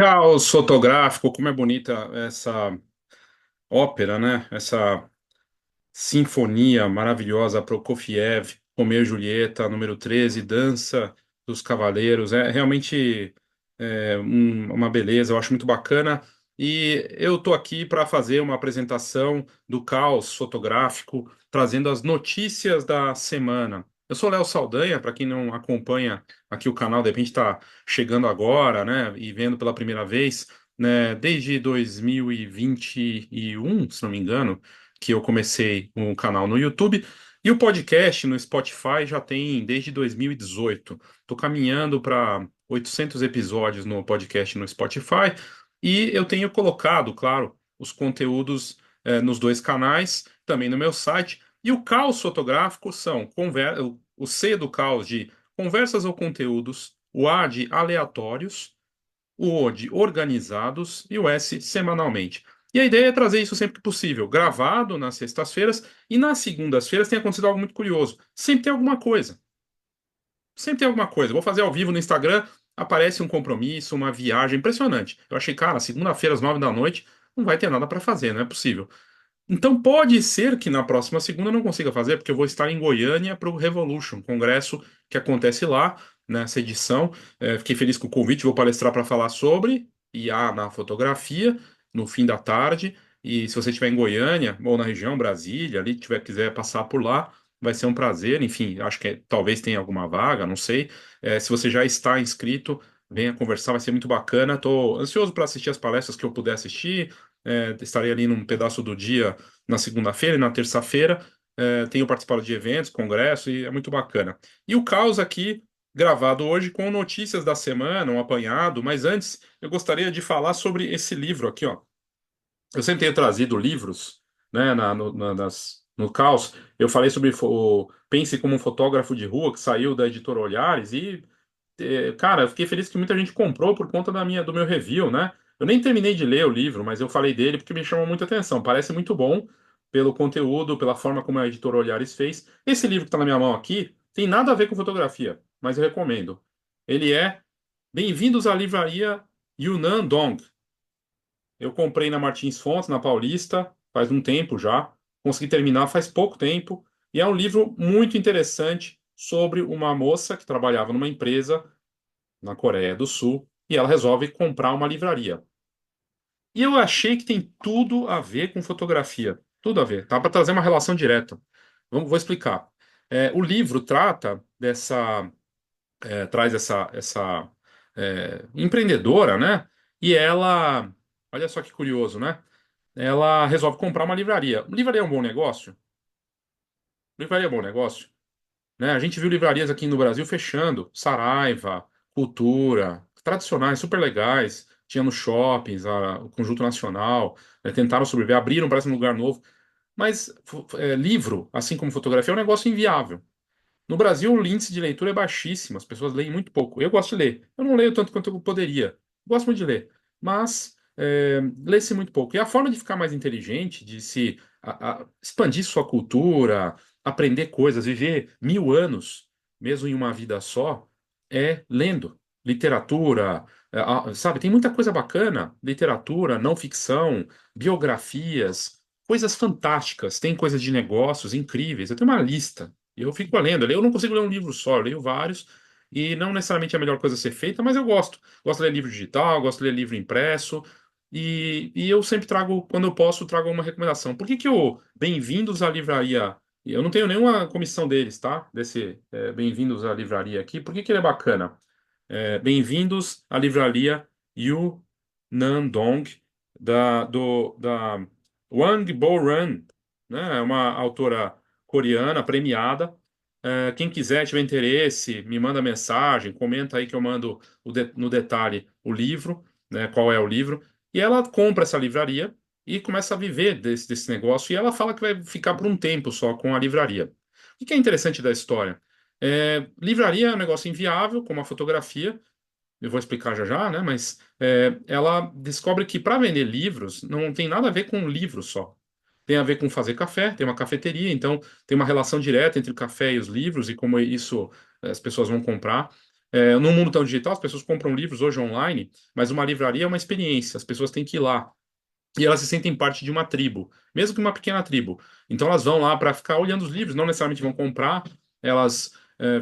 Caos fotográfico, como é bonita essa ópera, né? Essa sinfonia maravilhosa, Prokofiev, Romeu e Julieta, número 13, Dança dos Cavaleiros. É realmente uma beleza, eu acho muito bacana. E eu estou aqui para fazer uma apresentação do caos fotográfico, trazendo as notícias da semana. Eu sou Léo Saldanha, para quem não acompanha aqui o canal, de repente está chegando agora, né, e vendo pela primeira vez, né, desde 2021, se não me engano, que eu comecei um canal no YouTube, e o podcast no Spotify já tem desde 2018. Estou caminhando para 800 episódios no podcast no Spotify, e eu tenho colocado, claro, os conteúdos nos dois canais, também no meu site. E o caos fotográfico são o C do caos de conversas ou conteúdos, o A de aleatórios, o O de organizados e o S semanalmente. E a ideia é trazer isso sempre que possível, gravado nas sextas-feiras, e nas segundas-feiras tem acontecido algo muito curioso. Sempre tem alguma coisa. Sempre tem alguma coisa. Vou fazer ao vivo no Instagram, aparece um compromisso, uma viagem impressionante. Eu achei, cara, segunda-feira às 9 da noite não vai ter nada para fazer, não é possível. Então pode ser que na próxima segunda eu não consiga fazer, porque eu vou estar em Goiânia para o Revolution, congresso que acontece lá, nessa edição. Fiquei feliz com o convite, vou palestrar para falar sobre IA na fotografia, no fim da tarde. E se você estiver em Goiânia, ou na região, Brasília, ali, quiser passar por lá, vai ser um prazer. Enfim, acho que talvez tenha alguma vaga, não sei. Se você já está inscrito, venha conversar, vai ser muito bacana. Estou ansioso para assistir as palestras que eu puder assistir. Estarei ali num pedaço do dia na segunda-feira e na terça-feira. Tenho participado de eventos, congresso e é muito bacana. E o caos aqui, gravado hoje com notícias da semana, um apanhado, mas antes eu gostaria de falar sobre esse livro aqui, ó. Eu sempre tenho trazido livros, né, no caos. Eu falei sobre o Pense como um fotógrafo de rua, que saiu da editora Olhares, e cara, eu fiquei feliz que muita gente comprou por conta do meu review, né? Eu nem terminei de ler o livro, mas eu falei dele porque me chamou muita atenção. Parece muito bom pelo conteúdo, pela forma como a editora Olhares fez. Esse livro que está na minha mão aqui tem nada a ver com fotografia, mas eu recomendo. Ele é Bem-vindos à Livraria Yunnan Dong. Eu comprei na Martins Fontes, na Paulista, faz um tempo já. Consegui terminar faz pouco tempo. E é um livro muito interessante sobre uma moça que trabalhava numa empresa na Coreia do Sul, e ela resolve comprar uma livraria. E eu achei que tem tudo a ver com fotografia. Tudo a ver. Tá para trazer uma relação direta. Vou explicar. O livro trata traz essa empreendedora, né? E ela, olha só que curioso, né? Ela resolve comprar uma livraria. Livraria é um bom negócio? Livraria é um bom negócio? Né? A gente viu livrarias aqui no Brasil fechando, Saraiva, Cultura, tradicionais, super legais, tinha nos shoppings, o Conjunto Nacional, tentaram sobreviver, abriram, parece um lugar novo, mas livro, assim como fotografia, é um negócio inviável. No Brasil, o índice de leitura é baixíssimo, as pessoas leem muito pouco. Eu gosto de ler, eu não leio tanto quanto eu poderia, gosto muito de ler, mas lê-se muito pouco. E a forma de ficar mais inteligente, de se expandir sua cultura, aprender coisas, viver 1000 anos, mesmo em uma vida só, é lendo. Literatura, sabe, tem muita coisa bacana, literatura, não ficção, biografias, coisas fantásticas, tem coisas de negócios incríveis. Eu tenho uma lista. Eu fico lendo. Eu não consigo ler um livro só, eu leio vários, e não necessariamente é a melhor coisa a ser feita, mas eu gosto. Gosto de ler livro digital, gosto de ler livro impresso, e eu sempre trago, quando eu posso, trago uma recomendação. Por que que o Bem-vindos à Livraria? Eu não tenho nenhuma comissão deles, tá? Desse Bem-vindos à Livraria aqui. Por que que ele é bacana? Bem-vindos à Livraria Yu Nandong, da Wang Boran, né? É uma autora coreana premiada. Quem quiser, tiver interesse, me manda mensagem, comenta aí que eu mando no detalhe o livro, né? Qual é o livro. E ela compra essa livraria e começa a viver desse negócio. E ela fala que vai ficar por um tempo só com a livraria. O que é interessante da história? Livraria é um negócio inviável, como a fotografia, eu vou explicar já já, né? Mas ela descobre que para vender livros não tem nada a ver com um livro só. Tem a ver com fazer café, tem uma cafeteria, então tem uma relação direta entre o café e os livros e como isso as pessoas vão comprar. Num mundo tão digital, as pessoas compram livros hoje online, mas uma livraria é uma experiência, as pessoas têm que ir lá. E elas se sentem parte de uma tribo, mesmo que uma pequena tribo. Então elas vão lá para ficar olhando os livros, não necessariamente vão comprar, elas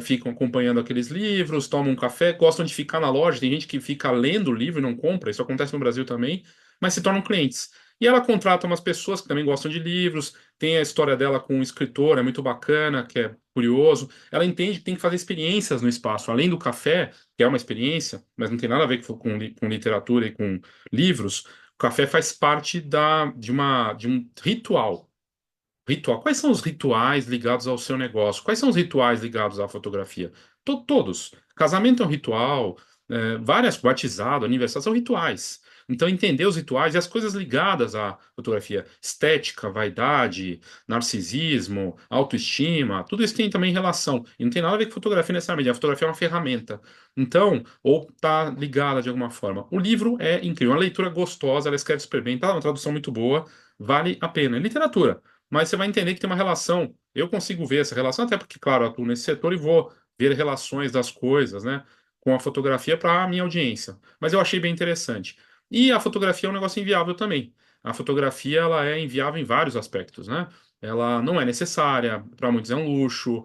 ficam acompanhando aqueles livros, tomam um café, gostam de ficar na loja. Tem gente que fica lendo o livro e não compra, isso acontece no Brasil também, mas se tornam clientes. E ela contrata umas pessoas que também gostam de livros, tem a história dela com um escritor, é muito bacana, que é curioso. Ela entende que tem que fazer experiências no espaço, além do café, que é uma experiência, mas não tem nada a ver com literatura e com livros. O café faz parte de um ritual. Ritual. Quais são os rituais ligados ao seu negócio? Quais são os rituais ligados à fotografia? Todos. Casamento é um ritual, várias, batizado, aniversário, são rituais. Então, entender os rituais e as coisas ligadas à fotografia, estética, vaidade, narcisismo, autoestima, tudo isso tem também relação. E não tem nada a ver com fotografia necessariamente. A fotografia é uma ferramenta. Então, ou está ligada de alguma forma. O livro é incrível, é uma leitura gostosa, ela escreve super bem, tá? Uma tradução muito boa, vale a pena. É literatura, mas você vai entender que tem uma relação. Eu consigo ver essa relação, até porque, claro, eu atuo nesse setor e vou ver relações das coisas, né, com a fotografia para a minha audiência. Mas eu achei bem interessante. E a fotografia é um negócio inviável também. A fotografia, ela é inviável em vários aspectos, né? Ela não é necessária, para muitos é um luxo,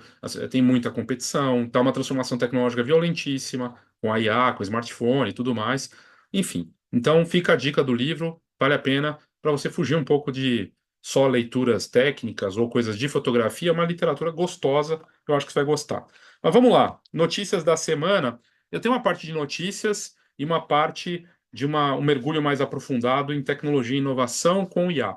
tem muita competição, está uma transformação tecnológica violentíssima, com a IA, com o smartphone e tudo mais. Enfim, então fica a dica do livro, vale a pena para você fugir um pouco de só leituras técnicas ou coisas de fotografia, é uma literatura gostosa, eu acho que você vai gostar. Mas vamos lá, notícias da semana. Eu tenho uma parte de notícias e uma parte de um mergulho mais aprofundado em tecnologia e inovação com IA.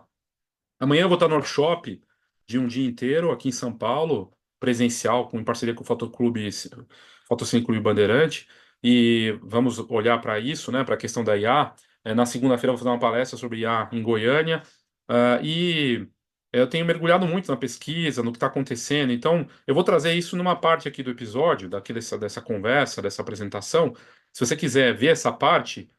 Amanhã eu vou estar no workshop de um dia inteiro aqui em São Paulo, presencial, em parceria com o Fotocine Clube Bandeirante, e vamos olhar para isso, né, para a questão da IA. Na segunda-feira eu vou fazer uma palestra sobre IA em Goiânia, e eu tenho mergulhado muito na pesquisa, no que está acontecendo, então eu vou trazer isso numa parte aqui do episódio, dessa conversa, dessa apresentação. Se você quiser ver essa parte,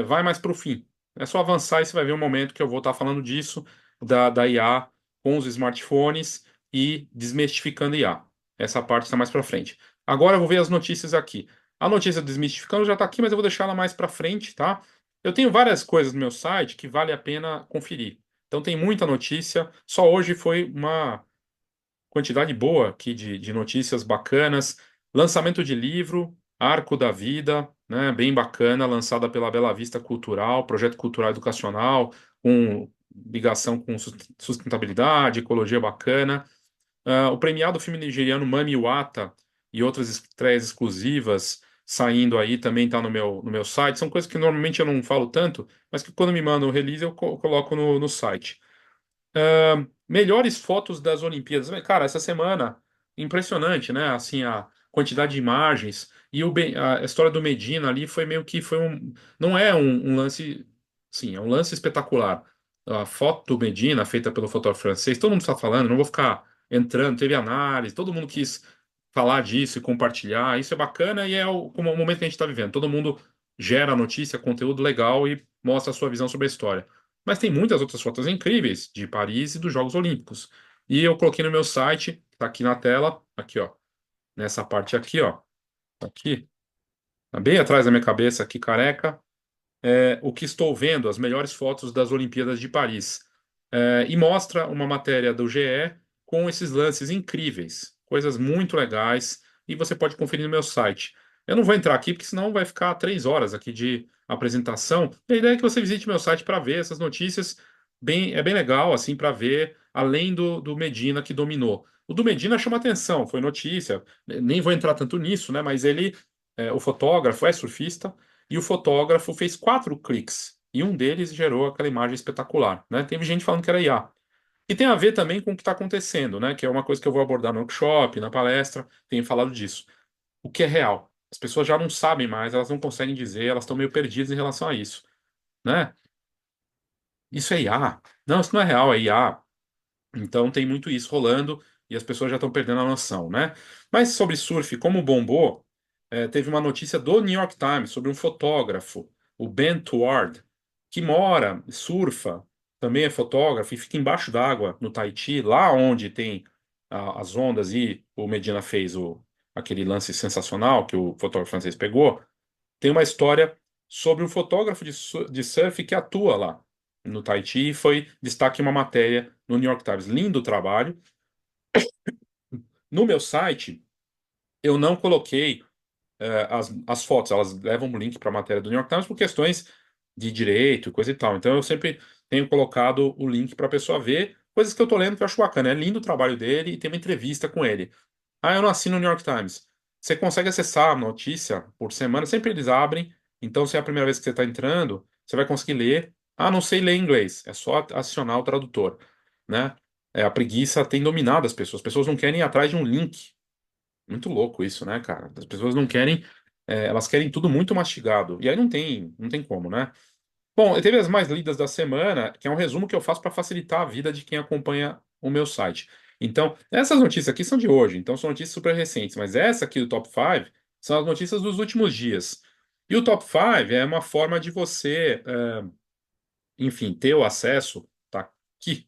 vai mais para o fim. É só avançar e você vai ver o momento que eu vou estar falando disso da IA com os smartphones e desmistificando IA. Essa parte está mais para frente. Agora eu vou ver as notícias aqui. A notícia desmistificando já está aqui, mas eu vou deixar ela mais para frente, tá? Eu tenho várias coisas no meu site que vale a pena conferir. Então tem muita notícia. Só hoje foi uma quantidade boa aqui de notícias bacanas. Lançamento de livro, Arco da Vida, né, bem bacana, lançada pela Bela Vista Cultural, projeto cultural educacional, com ligação com sustentabilidade, ecologia bacana. O premiado filme nigeriano Mami Wata e outras estreias exclusivas saindo aí também está no meu site. São coisas que normalmente eu não falo tanto, mas que quando me mandam o release eu coloco no site. Melhores fotos das Olimpíadas. Cara, essa semana, impressionante, né? Assim, a quantidade de imagens. E a história do Medina ali foi meio que foi um. Não é um lance. Sim, é um lance espetacular. A foto do Medina, feita pelo fotógrafo francês, todo mundo está falando, não vou ficar entrando, teve análise, todo mundo quis falar disso e compartilhar. Isso é bacana e é como o momento que a gente está vivendo. Todo mundo gera notícia, conteúdo legal e mostra a sua visão sobre a história. Mas tem muitas outras fotos incríveis de Paris e dos Jogos Olímpicos. E eu coloquei no meu site, tá aqui na tela, aqui, ó, nessa parte aqui, ó, tá aqui, tá bem atrás da minha cabeça aqui, careca, o que estou vendo, as melhores fotos das Olimpíadas de Paris. E mostra uma matéria do GE com esses lances incríveis, coisas muito legais, e você pode conferir no meu site. Eu não vou entrar aqui, porque senão vai ficar 3 horas aqui de apresentação. A ideia é que você visite meu site para ver essas notícias. É bem legal, assim, para ver, além do Medina que dominou. O do Medina chama atenção, foi notícia. Nem vou entrar tanto nisso, né? Mas ele, o fotógrafo, é surfista, e o fotógrafo fez 4 cliques. E um deles gerou aquela imagem espetacular, né? Teve gente falando que era IA. E tem a ver também com o que está acontecendo, né? Que é uma coisa que eu vou abordar no workshop, na palestra, tenho falado disso. O que é real? As pessoas já não sabem mais, elas não conseguem dizer, elas estão meio perdidas em relação a isso, né? Isso é IA. Não, isso não é real, é IA. Então tem muito isso rolando e as pessoas já estão perdendo a noção, né? Mas sobre surf, como bombou, teve uma notícia do New York Times sobre um fotógrafo, o Ben Tuard, que mora, surfa, também é fotógrafo e fica embaixo d'água no Tahiti, lá onde tem as ondas e o Medina fez aquele lance sensacional que o fotógrafo francês pegou, tem uma história sobre um fotógrafo de surf que atua lá no Tahiti e foi destaque em uma matéria no New York Times. Lindo trabalho. No meu site, eu não coloquei as fotos, elas levam um link para a matéria do New York Times por questões de direito, coisa e tal. Então eu sempre tenho colocado o link para a pessoa ver coisas que eu tô lendo que eu acho bacana. É lindo o trabalho dele e tem uma entrevista com ele. Ah, eu não assino o New York Times. Você consegue acessar a notícia por semana, sempre eles abrem. Então, se é a primeira vez que você está entrando, você vai conseguir ler. Ah, não sei ler inglês. É só acionar o tradutor, né? A preguiça tem dominado as pessoas. As pessoas não querem ir atrás de um link. Muito louco isso, né, cara? As pessoas não querem, elas querem tudo muito mastigado. E aí não tem como, né? Bom, teve as mais lidas da semana, que é um resumo que eu faço para facilitar a vida de quem acompanha o meu site. Então, essas notícias aqui são de hoje, então são notícias super recentes, mas essa aqui do Top 5 são as notícias dos últimos dias. E o Top 5 é uma forma de você, enfim, ter o acesso, tá aqui,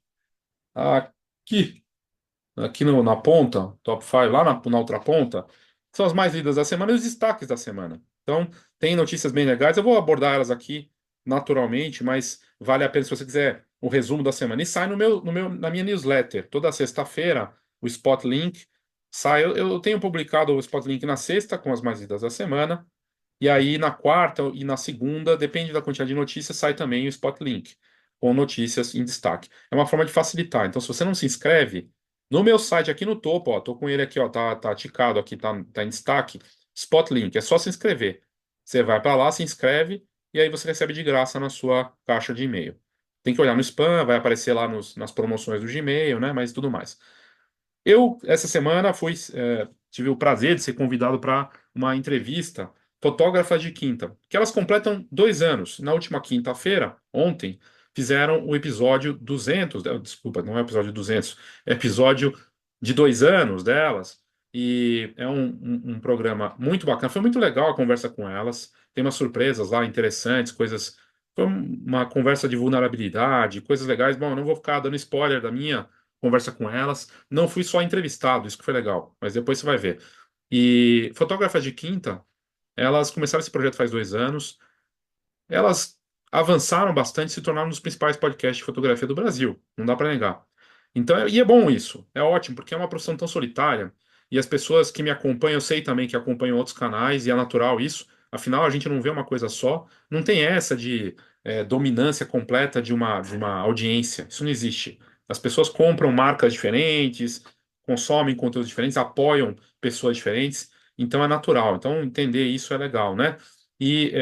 aqui na ponta, top 5, lá na outra ponta, são as mais lidas da semana e os destaques da semana. Então, tem notícias bem legais. Eu vou abordar elas aqui naturalmente, mas vale a pena se você quiser o resumo da semana. E sai na minha newsletter. Toda sexta-feira, o Spot Link sai. Eu tenho publicado o Spot Link na sexta, com as mais lidas da semana. E aí, na quarta e na segunda, depende da quantidade de notícias, sai também o Spot Link, com notícias em destaque. É uma forma de facilitar. Então, se você não se inscreve, no meu site aqui no topo, ó, tô com ele aqui, ó, tá ticado aqui, tá em destaque, Spot Link, é só se inscrever. Você vai para lá, se inscreve, e aí você recebe de graça na sua caixa de e-mail. Tem que olhar no spam, vai aparecer lá nas promoções do Gmail, né, mas tudo mais. Eu, essa semana, tive o prazer de ser convidado para uma entrevista Fotógrafas de Quinta, que elas completam 2 anos. Na última quinta-feira, ontem, fizeram o episódio 200, desculpa, não é o episódio 200, é episódio de 2 anos delas, e é um programa muito bacana. Foi muito legal a conversa com elas, tem umas surpresas lá interessantes, coisas. Foi uma conversa de vulnerabilidade, coisas legais. Bom, eu não vou ficar dando spoiler da minha conversa com elas. Não fui só entrevistado, isso que foi legal, mas depois você vai ver. E Fotógrafas de Quinta, elas começaram esse projeto faz 2 anos, elas avançaram bastante, se tornaram um dos principais podcasts de fotografia do Brasil, não dá para negar. Então, e é bom isso, é ótimo, porque é uma profissão tão solitária, e as pessoas que me acompanham, eu sei também que acompanham outros canais, e é natural isso, afinal a gente não vê uma coisa só, não tem essa de dominância completa de uma audiência, isso não existe. As pessoas compram marcas diferentes, consomem conteúdos diferentes, apoiam pessoas diferentes, então é natural. Então entender isso é legal, né? E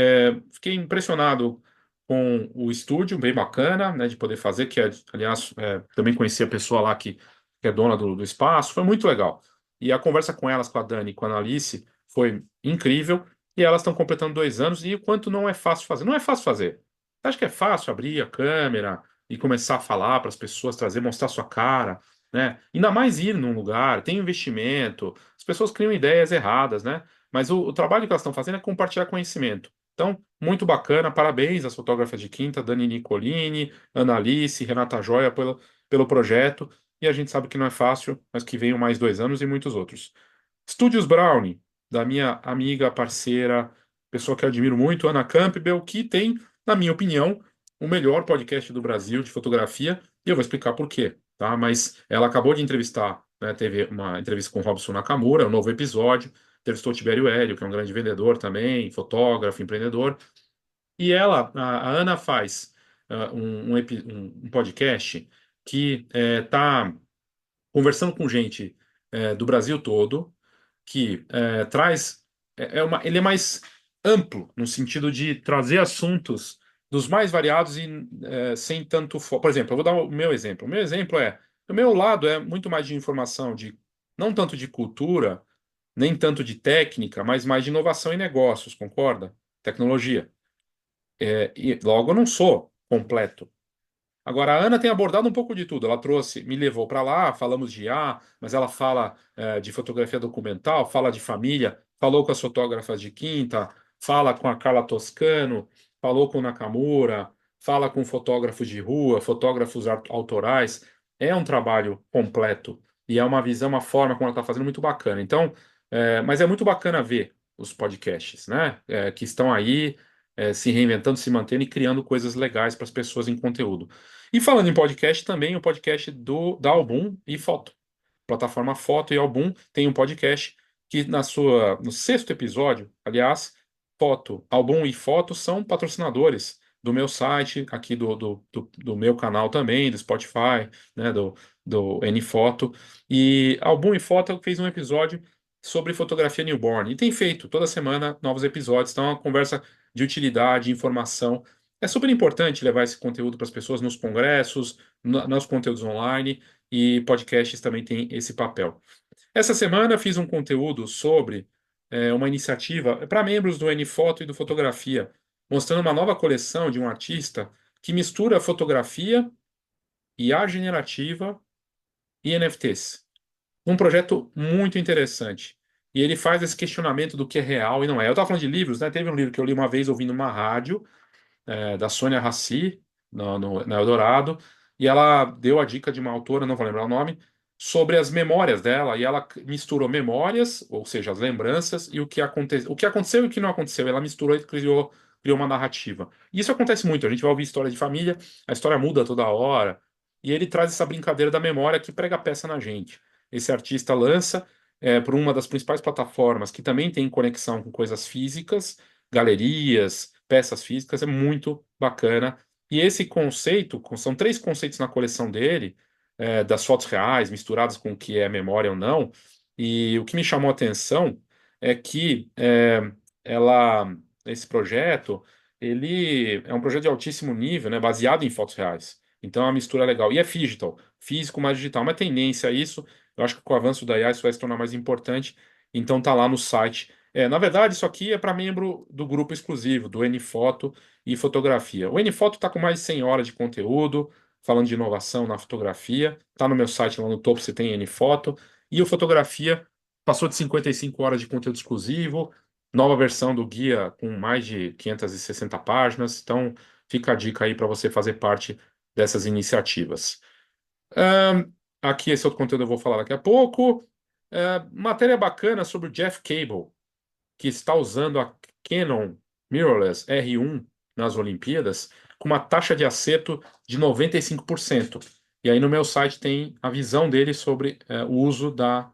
fiquei impressionado com o estúdio, bem bacana, né, de poder fazer, aliás, também conheci a pessoa lá que é dona do espaço, foi muito legal. E a conversa com elas, com a Dani e com a Analice, foi incrível, e elas estão completando 2 anos, e o quanto não é fácil fazer. Não é fácil fazer. Você acha que é fácil abrir a câmera e começar a falar para as pessoas, trazer, mostrar sua cara, né? Ainda mais ir num lugar, tem investimento, as pessoas criam ideias erradas, né? Mas o trabalho que elas estão fazendo é compartilhar conhecimento. Então, muito bacana, parabéns às fotógrafas de Quinta, Dani Nicolini, Ana Alice, Renata Joia, pelo projeto. E a gente sabe que não é fácil, mas que venham mais 2 anos e muitos outros. Estúdios Brownie, da minha amiga, parceira, pessoa que eu admiro muito, Ana Campbell, que tem, na minha opinião, o melhor podcast do Brasil de fotografia, e eu vou explicar por quê, tá? Mas ela acabou de entrevistar, né, teve uma entrevista com o Robson Nakamura, um novo episódio, entrevistou o Tibério Hélio, que é um grande vendedor também, fotógrafo, empreendedor, e a Ana faz um podcast que está conversando com gente do Brasil todo, que traz. Ele é mais amplo, no sentido de trazer assuntos dos mais variados e sem tanto foco. Por exemplo, eu vou dar o meu exemplo. O meu exemplo o meu lado é muito mais de informação, não tanto de cultura, nem tanto de técnica, mas mais de inovação e negócios, concorda? Tecnologia. E logo eu não sou completo. Agora, a Ana tem abordado um pouco de tudo. Ela me levou para lá, falamos de IA, mas ela fala de fotografia documental, fala de família, falou com as fotógrafas de Quinta, fala com a Carla Toscano, falou com o Nakamura, fala com fotógrafos de rua, fotógrafos autorais. É um trabalho completo e é uma visão, uma forma como ela está fazendo muito bacana. Então, Mas é muito bacana ver os podcasts, né? Que estão aí, se reinventando, se mantendo e criando coisas legais para as pessoas em conteúdo. E falando em podcast, também o podcast da Album e Foto. Plataforma Foto e Album tem um podcast que no sexto episódio, aliás, Foto, Album e Foto são patrocinadores do meu site, aqui do meu canal também, do Spotify, né, do Nfoto. E Album e Foto fez um episódio sobre fotografia newborn. E tem feito toda semana novos episódios. Então, é uma conversa de utilidade, informação. É super importante levar esse conteúdo para as pessoas nos congressos, nos conteúdos online, e podcasts também têm esse papel. Essa semana fiz um conteúdo sobre uma iniciativa para membros do Nfoto e do Fotografia, mostrando uma nova coleção de um artista que mistura fotografia, IA generativa e NFTs. Um projeto muito interessante. E ele faz esse questionamento do que é real e não é. Eu estava falando de livros, né? Teve um livro que eu li uma vez ouvindo uma rádio, da Sônia Rassi, na Eldorado, e ela deu a dica de uma autora, não vou lembrar o nome, sobre as memórias dela, e ela misturou memórias, ou seja, as lembranças, e o que aconteceu e o que não aconteceu. Ela misturou e criou uma narrativa. E isso acontece muito, a gente vai ouvir história de família, a história muda toda hora, e ele traz essa brincadeira da memória que prega peça na gente. Esse artista lança por uma das principais plataformas que também tem conexão com coisas físicas, galerias, peças físicas, é muito bacana. E esse conceito, são três conceitos na coleção dele, das fotos reais, misturadas com o que é memória ou não. E o que me chamou a atenção é que ela, esse projeto, ele é um projeto de altíssimo nível, né, baseado em fotos reais. Então é uma mistura legal. E é digital, físico mais digital. Uma tendência a isso. Eu acho que com o avanço da IA isso vai se tornar mais importante. Então tá lá no site. Na verdade, isso aqui é para membro do grupo exclusivo, do Nfoto e Fotografia. O Nfoto está com mais de 100 horas de conteúdo, falando de inovação na fotografia. Está no meu site, lá no topo você tem Nfoto. E o Fotografia passou de 55 horas de conteúdo exclusivo, nova versão do guia com mais de 560 páginas. Então, fica a dica aí para você fazer parte dessas iniciativas. Ahn, Aqui, esse outro conteúdo eu vou falar daqui a pouco. Matéria bacana sobre o Jeff Cable, que está usando a Canon Mirrorless R1 nas Olimpíadas com uma taxa de acerto de 95%. E aí no meu site tem a visão dele sobre o uso da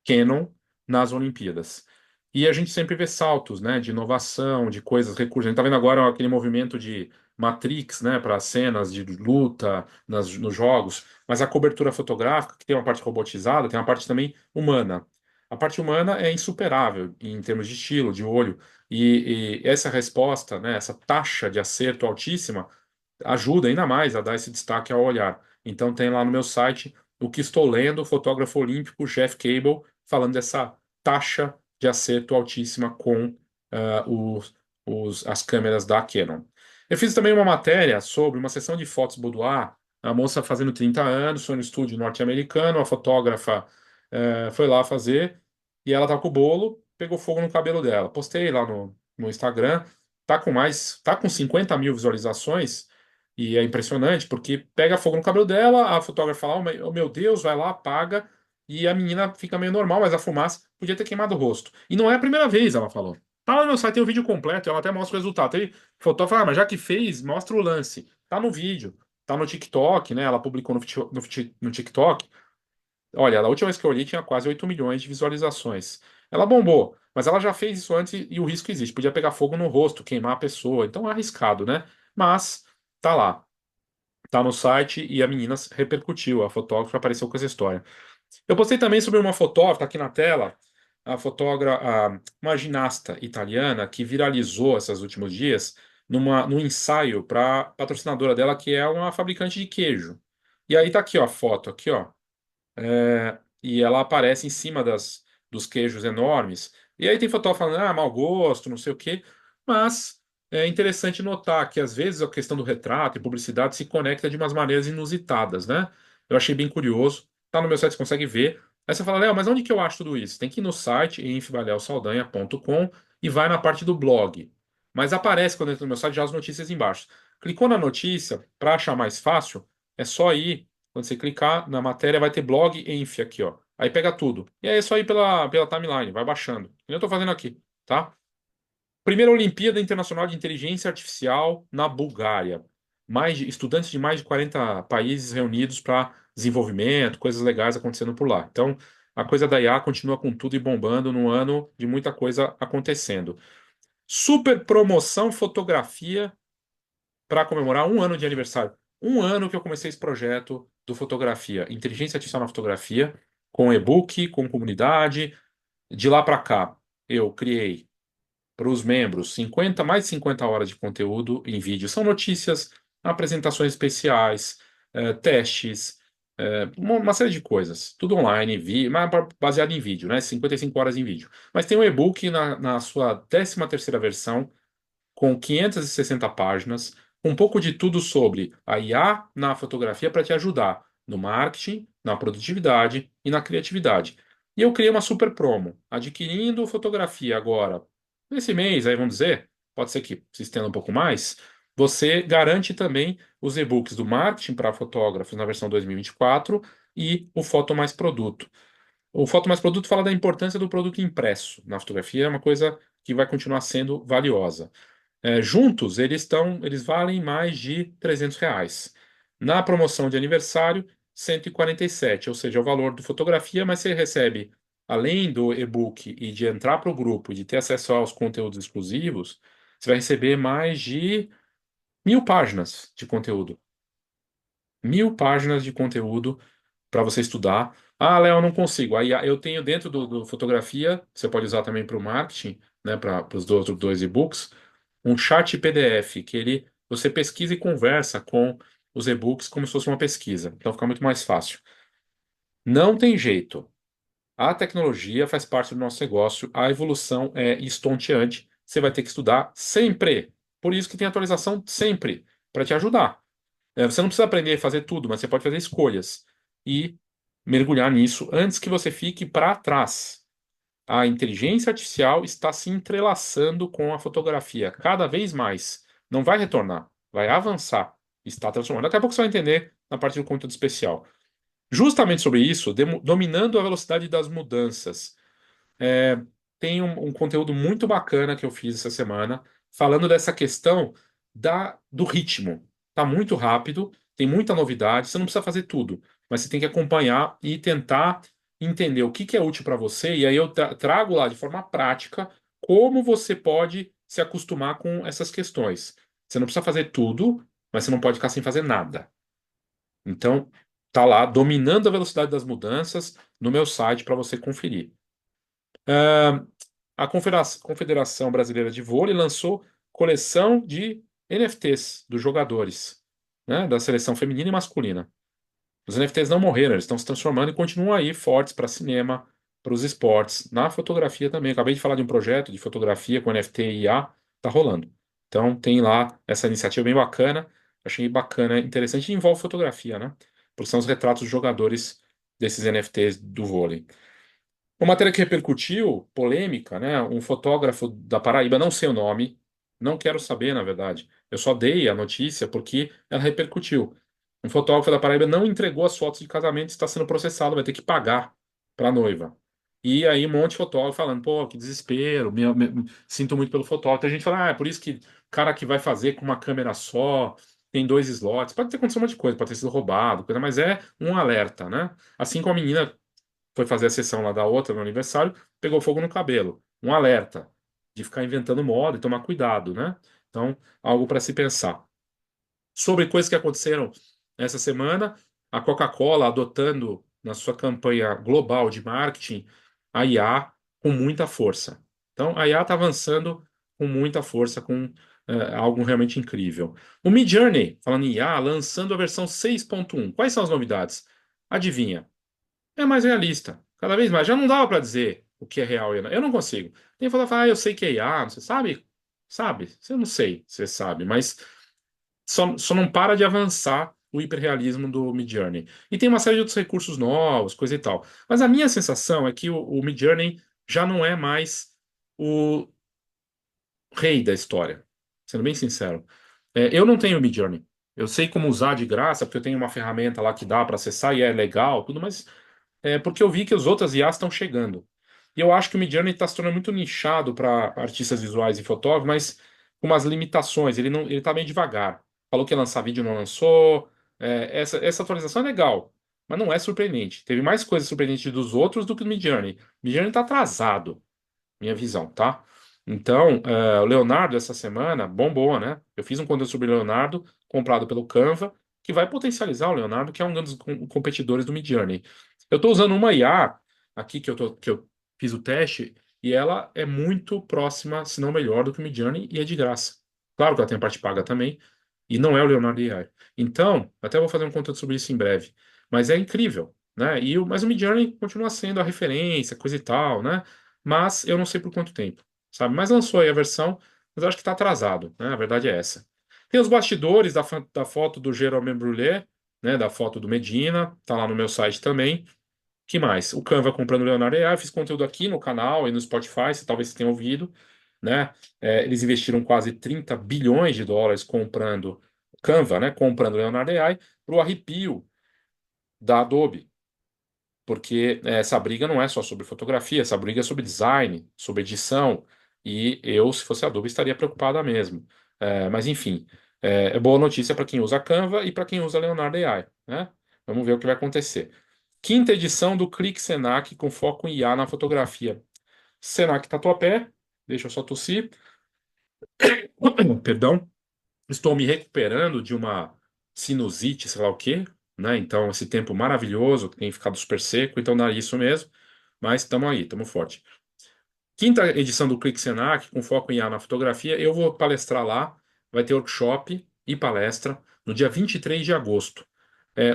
Canon nas Olimpíadas. E a gente sempre vê saltos, né, de inovação, de coisas, recursos. A gente está vendo agora aquele movimento de Matrix, né, para cenas de luta nos jogos, mas a cobertura fotográfica, que tem uma parte robotizada, tem uma parte também humana. A parte humana é insuperável em termos de estilo, de olho, e essa resposta, né, essa taxa de acerto altíssima, ajuda ainda mais a dar esse destaque ao olhar. Então tem lá no meu site o que estou lendo, o fotógrafo olímpico Jeff Cable, falando dessa taxa de acerto altíssima com as câmeras da Canon. Eu fiz também uma matéria sobre uma sessão de fotos boudoir, a moça fazendo 30 anos, foi no estúdio norte-americano, a fotógrafa foi lá fazer, e ela tá com o bolo, pegou fogo no cabelo dela. Postei lá no Instagram, tá com 50 mil visualizações, e é impressionante, porque pega fogo no cabelo dela, a fotógrafa fala, oh meu Deus, vai lá, apaga, e a menina fica meio normal, mas a fumaça podia ter queimado o rosto. E não é a primeira vez, ela falou. Tá lá no meu site, tem o vídeo completo, ela até mostra o resultado. Aí o fotógrafo fala, mas já que fez, mostra o lance. Tá no vídeo, tá no TikTok, né? Ela publicou no TikTok. Olha, a última vez que eu olhei tinha quase 8 milhões de visualizações. Ela bombou, mas ela já fez isso antes e o risco existe. Podia pegar fogo no rosto, queimar a pessoa. Então é arriscado, né? Mas tá lá. Tá no site e a menina repercutiu. A fotógrafa apareceu com essa história. Eu postei também sobre uma fotógrafa, tá aqui na tela, uma ginasta italiana que viralizou esses últimos dias num ensaio para patrocinadora dela, que é uma fabricante de queijo. E aí tá aqui, ó, a foto, aqui, ó. E ela aparece em cima dos queijos enormes. E aí tem fotógrafo falando, mau gosto, não sei o quê. Mas é interessante notar que às vezes a questão do retrato e publicidade se conecta de umas maneiras inusitadas, né? Eu achei bem curioso. Tá no meu site, você consegue ver. Aí você fala, Léo, mas onde que eu acho tudo isso? Tem que ir no site, enfivalhelsaldanha.com, e vai na parte do blog. Mas aparece quando entra no meu site já as notícias embaixo. Clicou na notícia, para achar mais fácil, é só ir. Quando você clicar na matéria, vai ter blog Enf aqui, ó. Aí pega tudo. E aí é só ir pela timeline, vai baixando. Eu estou fazendo aqui, tá? Primeira Olimpíada Internacional de Inteligência Artificial na Bulgária. Estudantes de mais de 40 países reunidos para desenvolvimento, coisas legais acontecendo por lá. Então, a coisa da IA continua com tudo e bombando num ano de muita coisa acontecendo. Super promoção fotografia para comemorar um ano de aniversário. Um ano que eu comecei esse projeto do fotografia, inteligência artificial na fotografia, com e-book, com comunidade. De lá para cá, eu criei para os membros 50, mais de 50 horas de conteúdo em vídeo. São notícias, apresentações especiais, testes, uma série de coisas. Tudo online, mas baseado em vídeo, né? 55 horas em vídeo. Mas tem um e-book na sua 13ª versão, com 560 páginas, um pouco de tudo sobre a IA na fotografia para te ajudar no marketing, na produtividade e na criatividade. E eu criei uma super promo, adquirindo fotografia agora, nesse mês, aí vamos dizer, pode ser que se estenda um pouco mais, você garante também os e-books do marketing para fotógrafos na versão 2024 e o Foto Mais Produto. O Foto Mais Produto fala da importância do produto impresso na fotografia, é uma coisa que vai continuar sendo valiosa. Juntos, eles valem mais de R$ 300. Na promoção de aniversário, 147, ou seja, é o valor do fotografia, mas você recebe, além do e-book e de entrar para o grupo e de ter acesso aos conteúdos exclusivos, você vai receber mais de 1.000 páginas de conteúdo. 1.000 páginas de conteúdo para você estudar. Ah, Léo, eu não consigo. Aí eu tenho dentro do fotografia, você pode usar também para o marketing, né, para os outros dois e-books, um chat PDF que você pesquisa e conversa com os e-books como se fosse uma pesquisa. Então fica muito mais fácil. Não tem jeito. A tecnologia faz parte do nosso negócio, a evolução é estonteante. Você vai ter que estudar sempre. Por isso que tem atualização sempre, para te ajudar. Você não precisa aprender a fazer tudo, mas você pode fazer escolhas e mergulhar nisso antes que você fique para trás. A inteligência artificial está se entrelaçando com a fotografia cada vez mais. Não vai retornar, vai avançar, está transformando. Daqui a pouco você vai entender na parte do conteúdo especial. Justamente sobre isso, dominando a velocidade das mudanças. É, tem um conteúdo muito bacana que eu fiz essa semana, falando dessa questão do ritmo. Tá muito rápido, tem muita novidade, você não precisa fazer tudo, mas você tem que acompanhar e tentar entender o que que é útil para você, e aí eu trago lá de forma prática como você pode se acostumar com essas questões. Você não precisa fazer tudo, mas você não pode ficar sem fazer nada. Então, tá lá, dominando a velocidade das mudanças no meu site para você conferir. A Confederação Brasileira de Vôlei lançou coleção de NFTs dos jogadores, né, da seleção feminina e masculina. Os NFTs não morreram, eles estão se transformando e continuam aí fortes para cinema, para os esportes, na fotografia também. Acabei de falar de um projeto de fotografia com NFT e IA, tá rolando. Então tem lá essa iniciativa bem bacana, achei bacana, interessante e envolve fotografia, né? Porque são os retratos dos jogadores desses NFTs do vôlei. Uma matéria que repercutiu, polêmica, né? Um fotógrafo da Paraíba, não sei o nome, não quero saber, na verdade. Eu só dei a notícia porque ela repercutiu. Um fotógrafo da Paraíba não entregou as fotos de casamento e está sendo processado, vai ter que pagar para a noiva. E aí um monte de fotógrafo falando, pô, que desespero, sinto muito pelo fotógrafo. Tem gente falando, é por isso que o cara que vai fazer com uma câmera só, tem dois slots. Pode ter acontecido um monte de coisa, pode ter sido roubado, coisa, mas é um alerta, né? Assim como a menina foi fazer a sessão lá da outra no aniversário, pegou fogo no cabelo. Um alerta de ficar inventando moda e tomar cuidado, né? Então, algo para se pensar. Sobre coisas que aconteceram essa semana, a Coca-Cola adotando na sua campanha global de marketing a IA com muita força. Então, a IA está avançando com muita força, com algo realmente incrível. O Midjourney, falando em IA, lançando a versão 6.1. Quais são as novidades? Adivinha? É mais realista. Cada vez mais. Já não dava para dizer o que é real e não. Eu não consigo. Tem que falar, eu sei que é IA, você sabe? Sabe? Eu não sei, você sabe, mas só não para de avançar o hiperrealismo do Midjourney. E tem uma série de outros recursos novos, coisa e tal. Mas a minha sensação é que o Midjourney já não é mais o rei da história, sendo bem sincero. Eu não tenho Midjourney. Eu sei como usar de graça, porque eu tenho uma ferramenta lá que dá para acessar e é legal, tudo, mas porque eu vi que as outras IAs estão chegando. E eu acho que o Midjourney está se tornando muito nichado para artistas visuais e fotógrafos, mas com umas limitações. Ele não, ele está meio devagar. Falou que ia lançar vídeo, não lançou. Essa atualização é legal, mas não é surpreendente. Teve mais coisas surpreendentes dos outros do que o Midjourney. O Midjourney está atrasado, minha visão, tá? Então, o Leonardo, essa semana, bombou, né? Eu fiz um conteúdo sobre o Leonardo, comprado pelo Canva, que vai potencializar o Leonardo, que é um dos competidores do Midjourney. Eu estou usando uma IA aqui que eu fiz o teste, e ela é muito próxima, se não melhor, do que o Midjourney, e é de graça. Claro que ela tem a parte paga também, e não é o Leonardo AI. Então, até vou fazer um conteúdo sobre isso em breve. Mas é incrível, né? Mas o Midjourney continua sendo a referência, coisa e tal, né? Mas eu não sei por quanto tempo, sabe? Mas lançou aí a versão, mas eu acho que está atrasado, né? A verdade é essa. Tem os bastidores da foto do Jérôme Brulé, né? Da foto do Medina, tá lá no meu site também. Que mais? O Canva comprando o Leonardo AI, fiz conteúdo aqui no canal e no Spotify, se talvez você tenha ouvido, né? Eles investiram quase 30 bilhões de dólares comprando Canva, né? Comprando o Leonardo AI para o arrepio da Adobe. Porque essa briga não é só sobre fotografia, essa briga é sobre design, sobre edição. E eu, se fosse a Adobe, estaria preocupada mesmo. Mas enfim, é boa notícia para quem usa Canva e para quem usa Leonardo AI, né? Vamos ver o que vai acontecer. Quinta edição do Clique Senac com foco em IA na fotografia. Senac Tatuapé, deixa eu só tossir. Perdão. Estou me recuperando de uma sinusite, sei lá o quê, né? Então, esse tempo maravilhoso, tem ficado super seco, então dá isso mesmo. Mas estamos aí, estamos forte. Quinta edição do Clique Senac, com foco em IA na fotografia, eu vou palestrar lá. Vai ter workshop e palestra no dia 23 de agosto.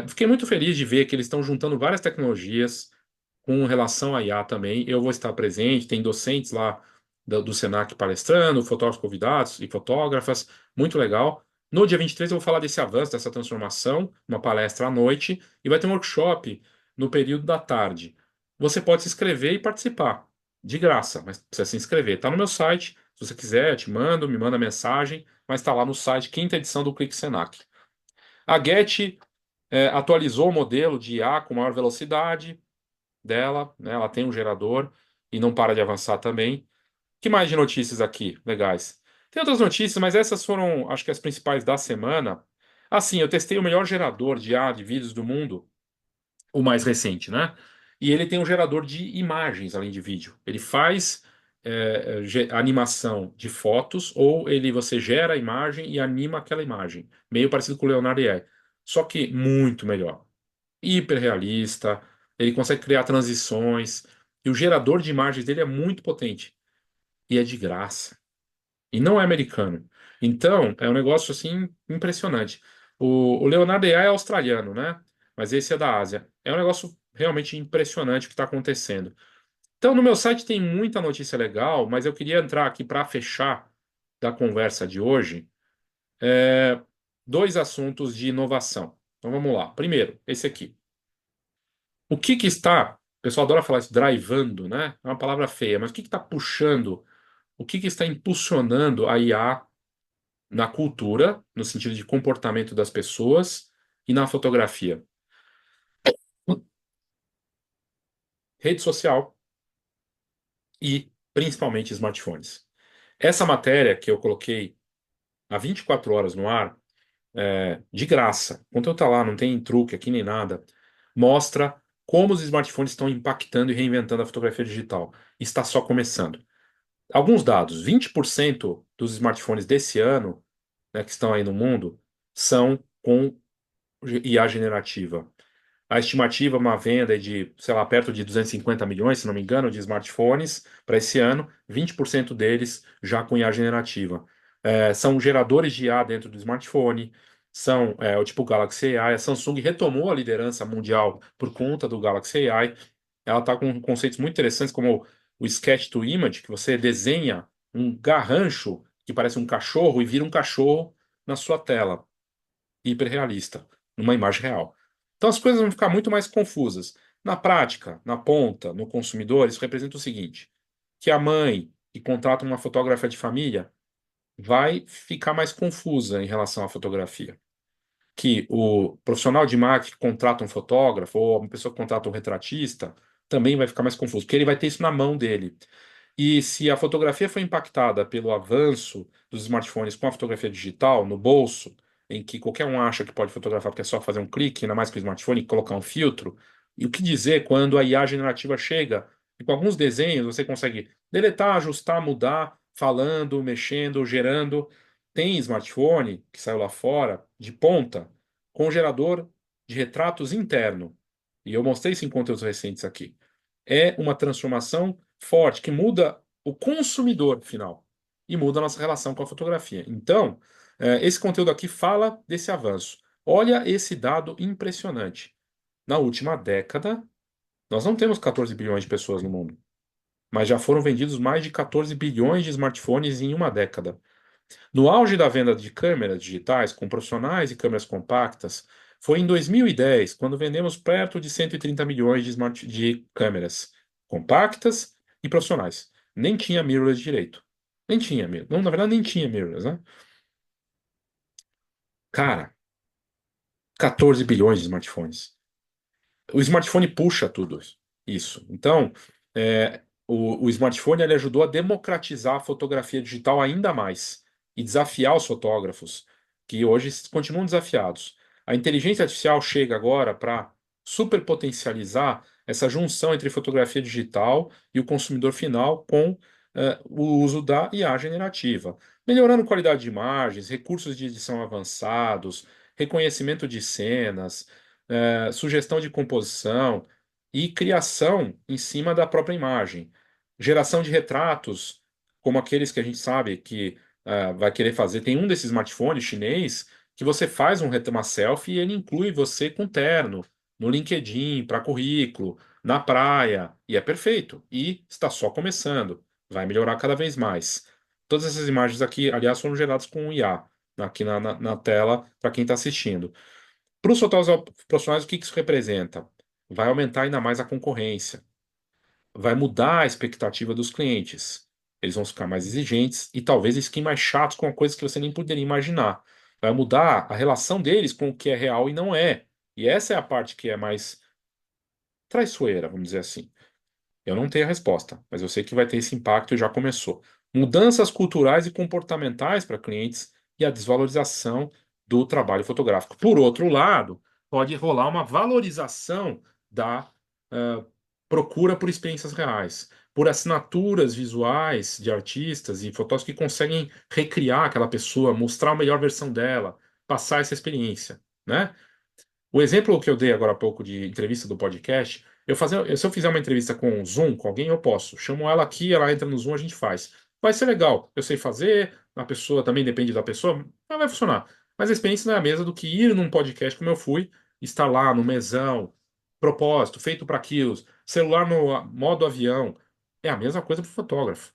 Fiquei muito feliz de ver que eles estão juntando várias tecnologias com relação à IA também. Eu vou estar presente, tem docentes lá do Senac palestrando, fotógrafos convidados e fotógrafas, muito legal. No dia 23 eu vou falar desse avanço, dessa transformação, uma palestra à noite, e vai ter um workshop no período da tarde. Você pode se inscrever e participar, de graça, mas precisa se inscrever. Está no meu site, se você quiser, eu te mando, me manda mensagem, mas está lá no site, quinta edição do Clique Senac. A Getty atualizou o modelo de IA com maior velocidade dela, né? Ela tem um gerador e não para de avançar também. Que mais de notícias aqui, legais? Tem outras notícias, mas essas foram, acho que as principais da semana. Assim, eu testei o melhor gerador de IA de vídeos do mundo, o mais recente, né? E ele tem um gerador de imagens além de vídeo. Ele faz animação de fotos ou você gera a imagem e anima aquela imagem, meio parecido com o Leonardo AI, só que muito melhor, hiperrealista, ele consegue criar transições, e o gerador de imagens dele é muito potente. E é de graça. E não é americano. Então, é um negócio assim impressionante. O Leonardo AI é australiano, né? Mas esse é da Ásia. É um negócio realmente impressionante o que está acontecendo. Então, no meu site tem muita notícia legal, mas eu queria entrar aqui para fechar da conversa de hoje, é, dois assuntos de inovação. Então vamos lá. Primeiro, esse aqui. O que que está, o pessoal adora falar isso, drivando, né? É uma palavra feia, mas o que que está puxando, o que que está impulsionando a IA na cultura, no sentido de comportamento das pessoas, e na fotografia? Rede social e principalmente smartphones. Essa matéria que eu coloquei há 24 horas no ar, de graça, o conteúdo está lá, não tem truque aqui nem nada, mostra como os smartphones estão impactando e reinventando a fotografia digital. Está só começando. Alguns dados: 20% dos smartphones desse ano, né, que estão aí no mundo, são com IA generativa. A estimativa é uma venda de, sei lá, perto de 250 milhões, se não me engano, de smartphones para esse ano, 20% deles já com IA generativa. São geradores de IA dentro do smartphone, são o tipo Galaxy AI. A Samsung retomou a liderança mundial por conta do Galaxy AI. Ela está com conceitos muito interessantes, como o Sketch to Image, que você desenha um garrancho que parece um cachorro e vira um cachorro na sua tela, hiperrealista, numa imagem real. Então as coisas vão ficar muito mais confusas. Na prática, na ponta, no consumidor, isso representa o seguinte: que a mãe que contrata uma fotógrafa de família vai ficar mais confusa em relação à fotografia. que o profissional de marketing que contrata um fotógrafo ou uma pessoa que contrata um retratista também vai ficar mais confuso, porque ele vai ter isso na mão dele. E se a fotografia foi impactada pelo avanço dos smartphones com a fotografia digital no bolso, em que qualquer um acha que pode fotografar porque é só fazer um clique, ainda mais com o smartphone, e colocar um filtro, e o que dizer quando a IA generativa chega e com alguns desenhos você consegue deletar, ajustar, mudar, falando, mexendo, gerando. Tem smartphone que saiu lá fora, de ponta, com gerador de retratos interno. E eu mostrei isso em conteúdos recentes aqui. É uma transformação forte que muda o consumidor final e muda a nossa relação com a fotografia. Então, esse conteúdo aqui fala desse avanço. Olha esse dado impressionante. Na última década, nós não temos 14 bilhões de pessoas no mundo, mas já foram vendidos mais de 14 bilhões de smartphones em uma década. No auge da venda de câmeras digitais com profissionais e câmeras compactas, foi em 2010, quando vendemos perto de 130 milhões de câmeras compactas e profissionais. Nem tinha mirrorless direito. Nem tinha mirrorless. Não, na verdade, nem tinha mirrorless, né? Cara, 14 bilhões de smartphones. O smartphone puxa tudo isso. Então, o smartphone ele ajudou a democratizar a fotografia digital ainda mais e desafiar os fotógrafos, que hoje continuam desafiados. A inteligência artificial chega agora para superpotencializar essa junção entre fotografia digital e o consumidor final com o uso da IA generativa, melhorando qualidade de imagens, recursos de edição avançados, reconhecimento de cenas, sugestão de composição e criação em cima da própria imagem. Geração de retratos, como aqueles que a gente sabe que vai querer fazer. Tem um desses smartphones chinês que você faz uma selfie e ele inclui você com terno, no LinkedIn, para currículo, na praia, e é perfeito. E está só começando. Vai melhorar cada vez mais. Todas essas imagens aqui, aliás, foram geradas com IA, aqui na tela, para quem está assistindo. Para os fotógrafos profissionais, o que que isso representa? Vai aumentar ainda mais a concorrência, vai mudar a expectativa dos clientes. Eles vão ficar mais exigentes e talvez eles fiquem mais chatos com coisas que você nem poderia imaginar. Vai mudar a relação deles com o que é real e não é. E essa é a parte que é mais traiçoeira, vamos dizer assim. Eu não tenho a resposta, mas eu sei que vai ter esse impacto e já começou. Mudanças culturais e comportamentais para clientes e a desvalorização do trabalho fotográfico. Por outro lado, pode rolar uma valorização da procura por experiências reais, por assinaturas visuais de artistas e fotógrafos que conseguem recriar aquela pessoa, mostrar a melhor versão dela, passar essa experiência, né? O exemplo que eu dei agora há pouco de entrevista do podcast, se eu fizer uma entrevista com o Zoom, com alguém, eu posso. Chamo ela aqui, ela entra no Zoom, a gente faz. Vai ser legal. Eu sei fazer, a pessoa também depende da pessoa, mas vai funcionar. Mas a experiência não é a mesma do que ir num podcast como eu fui, estar lá no mesão, propósito, feito para aquilo, celular no modo avião. É a mesma coisa para o fotógrafo.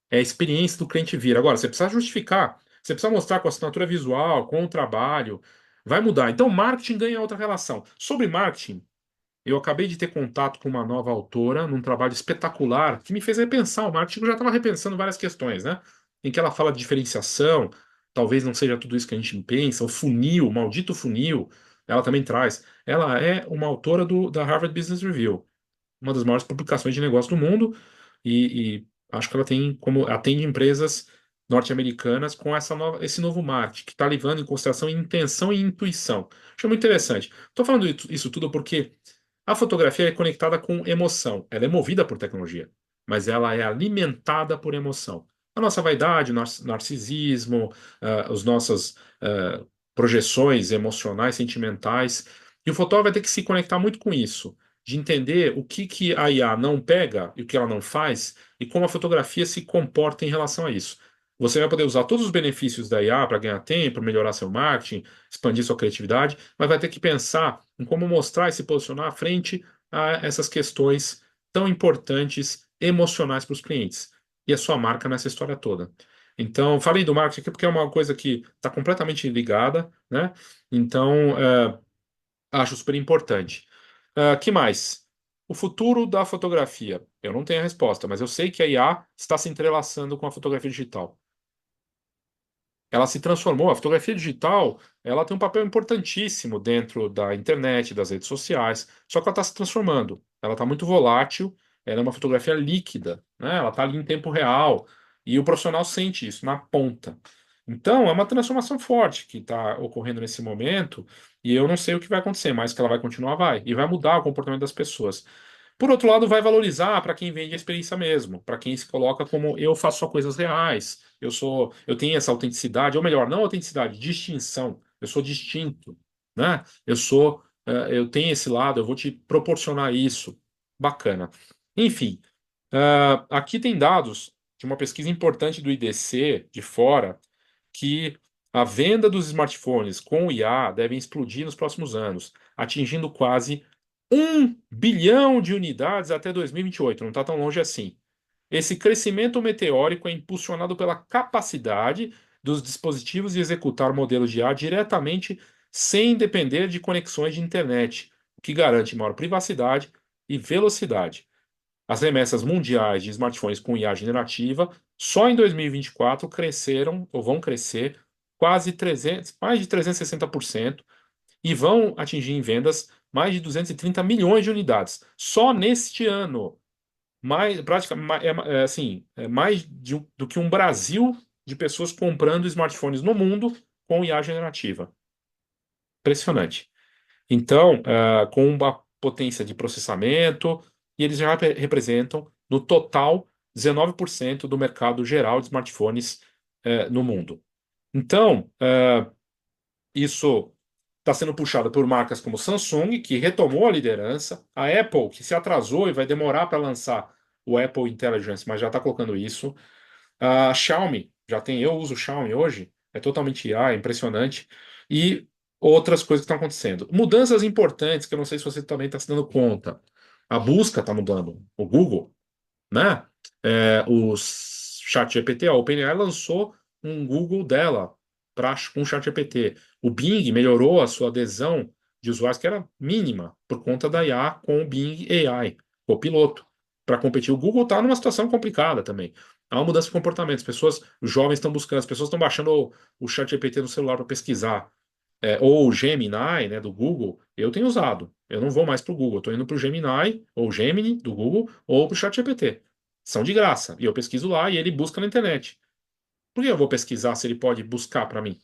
É a experiência do cliente vir. Agora, você precisa justificar, você precisa mostrar com a assinatura visual, com o trabalho. Vai mudar. Então, marketing ganha outra relação. Sobre marketing, eu acabei de ter contato com uma nova autora num trabalho espetacular que me fez repensar o marketing. Eu já estava repensando várias questões, né? Em que ela fala de diferenciação, talvez não seja tudo isso que a gente pensa, o funil, o maldito funil, ela também traz. Ela é uma autora da Harvard Business Review, uma das maiores publicações de negócio do mundo, e acho que ela tem como atende empresas norte-americanas com esse novo marketing, que está levando em consideração intenção e intuição. Acho muito interessante. Estou falando isso tudo porque a fotografia é conectada com emoção. Ela é movida por tecnologia, mas ela é alimentada por emoção. A nossa vaidade, o nosso narcisismo, as nossas projeções emocionais, sentimentais. E o fotógrafo vai ter que se conectar muito com isso, de entender o que, que a IA não pega e o que ela não faz, e como a fotografia se comporta em relação a isso. Você vai poder usar todos os benefícios da IA para ganhar tempo, melhorar seu marketing, expandir sua criatividade, mas vai ter que pensar em como mostrar e se posicionar frente a essas questões tão importantes emocionais para os clientes e a sua marca nessa história toda. Então, falei do marketing aqui porque é uma coisa que está completamente ligada, né? Então, acho super importante. Que mais? O futuro da fotografia. Eu não tenho a resposta, mas eu sei que a IA está se entrelaçando com a fotografia digital. ela se transformou. A fotografia digital, ela tem um papel importantíssimo dentro da internet, das redes sociais, só que ela está se transformando. Ela está muito volátil, ela é uma fotografia líquida, né? Ela está ali em tempo real e o profissional sente isso na ponta. Então, é uma transformação forte que está ocorrendo nesse momento e eu não sei o que vai acontecer, mas que ela vai continuar, vai. E vai mudar o comportamento das pessoas. Por outro lado, vai valorizar para quem vende a experiência mesmo, para quem se coloca como eu faço só coisas reais, eu tenho essa autenticidade, ou melhor, não autenticidade, distinção. Eu sou distinto, né? Eu tenho esse lado, eu vou te proporcionar isso. Bacana. Enfim, aqui tem dados de uma pesquisa importante do IDC de fora que a venda dos smartphones com IA devem explodir nos próximos anos, atingindo quase 1 bilhão de unidades até 2028. Não está tão longe assim. Esse crescimento meteórico é impulsionado pela capacidade dos dispositivos de executar modelos de IA diretamente sem depender de conexões de internet, o que garante maior privacidade e velocidade. As remessas mundiais de smartphones com IA generativa só em 2024 cresceram ou vão crescer quase 300, mais de 360% e vão atingir em vendas mais de 230 milhões de unidades só neste ano. Mais, praticamente, é mais do que um Brasil de pessoas comprando smartphones no mundo com IA generativa. Impressionante. Então, com uma potência de processamento, e eles já representam, no total, 19% do mercado geral de smartphones, no mundo. Então, isso está sendo puxado por marcas como Samsung, que retomou a liderança, a Apple, que se atrasou e vai demorar para lançar o Apple Intelligence, mas já está colocando isso. A Xiaomi, eu uso o Xiaomi hoje, é totalmente IA, é impressionante. E outras coisas que estão acontecendo. Mudanças importantes, que eu não sei se você também está se dando conta. A busca está mudando. O Google, né? O ChatGPT, a OpenAI lançou um Google dela com o ChatGPT. O Bing melhorou a sua adesão de usuários, que era mínima, por conta da IA com o Bing AI, o piloto. Para competir, o Google está numa situação complicada também. Há uma mudança de comportamento. Os jovens estão buscando, as pessoas estão baixando o ChatGPT no celular para pesquisar. Ou o Gemini, né, do Google, eu tenho usado. Eu não vou mais para o Google, estou indo para o Gemini, ou Gemini do Google, ou para o ChatGPT. São de graça. E eu pesquiso lá e ele busca na internet. Por que eu vou pesquisar se ele pode buscar para mim?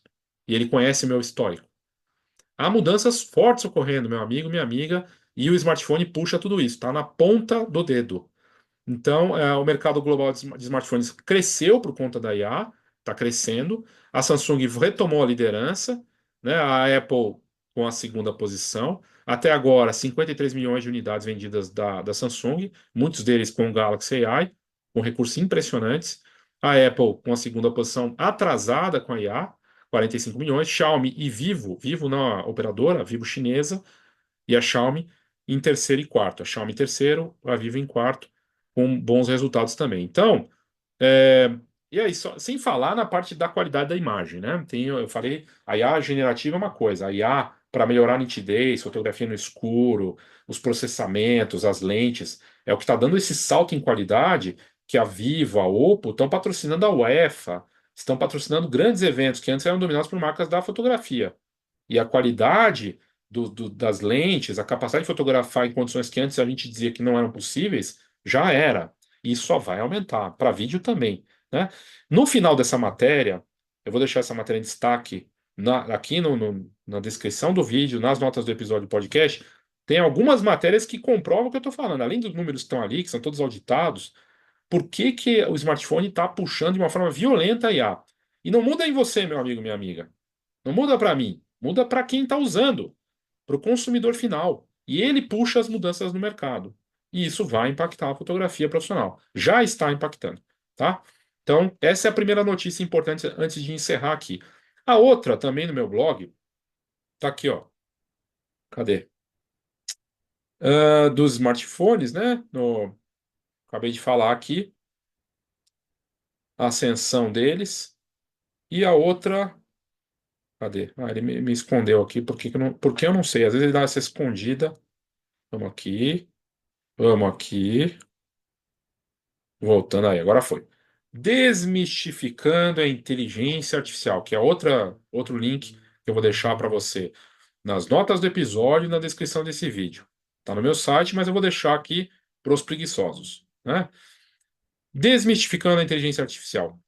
E ele conhece meu histórico. Há mudanças fortes ocorrendo, meu amigo, minha amiga, e o smartphone puxa tudo isso, está na ponta do dedo. Então, o mercado global de smartphones cresceu por conta da IA, está crescendo. A Samsung retomou a liderança, né? A Apple com a segunda posição. Até agora, 53 milhões de unidades vendidas da Samsung, muitos deles com o Galaxy AI, com recursos impressionantes. A Apple com a segunda posição atrasada com a IA, 45 milhões. Xiaomi e Vivo não a operadora, a Vivo chinesa, e a Xiaomi em terceiro e quarto. A Xiaomi em terceiro, a Vivo em quarto, com bons resultados também. Então, é, e aí, sem falar na parte da qualidade da imagem, né? Eu falei, a IA generativa é uma coisa, a IA para melhorar a nitidez, fotografia no escuro, os processamentos, as lentes, é o que está dando esse salto em qualidade que a Vivo, a Oppo estão patrocinando a UEFA, estão patrocinando grandes eventos que antes eram dominados por marcas da fotografia. E a qualidade das lentes, a capacidade de fotografar em condições que antes a gente dizia que não eram possíveis, já era. E isso só vai aumentar, para vídeo também, né? No final dessa matéria, eu vou deixar essa matéria em destaque aqui na descrição do vídeo, nas notas do episódio do podcast, tem algumas matérias que comprovam o que eu estou falando. Além dos números que estão ali, que são todos auditados, por que que o smartphone está puxando de uma forma violenta a IA? E não muda em você, meu amigo, minha amiga. Não muda para mim, muda para quem está usando, para o consumidor final. E ele puxa as mudanças no mercado. E isso vai impactar a fotografia profissional. Já está impactando, tá? Então, essa é a primeira notícia importante antes de encerrar aqui. A outra, também no meu blog, tá aqui, ó. Cadê? Dos smartphones, né? Acabei de falar aqui, a ascensão deles. E a outra, cadê? Ele me escondeu aqui, porque eu não sei. Às vezes ele dá essa escondida. Vamos aqui. Vamos aqui. Voltando aí, agora foi. Desmistificando a inteligência artificial, que é outro link que eu vou deixar para você nas notas do episódio e na descrição desse vídeo. Está no meu site, mas eu vou deixar aqui para os preguiçosos, né? Desmistificando a inteligência artificial.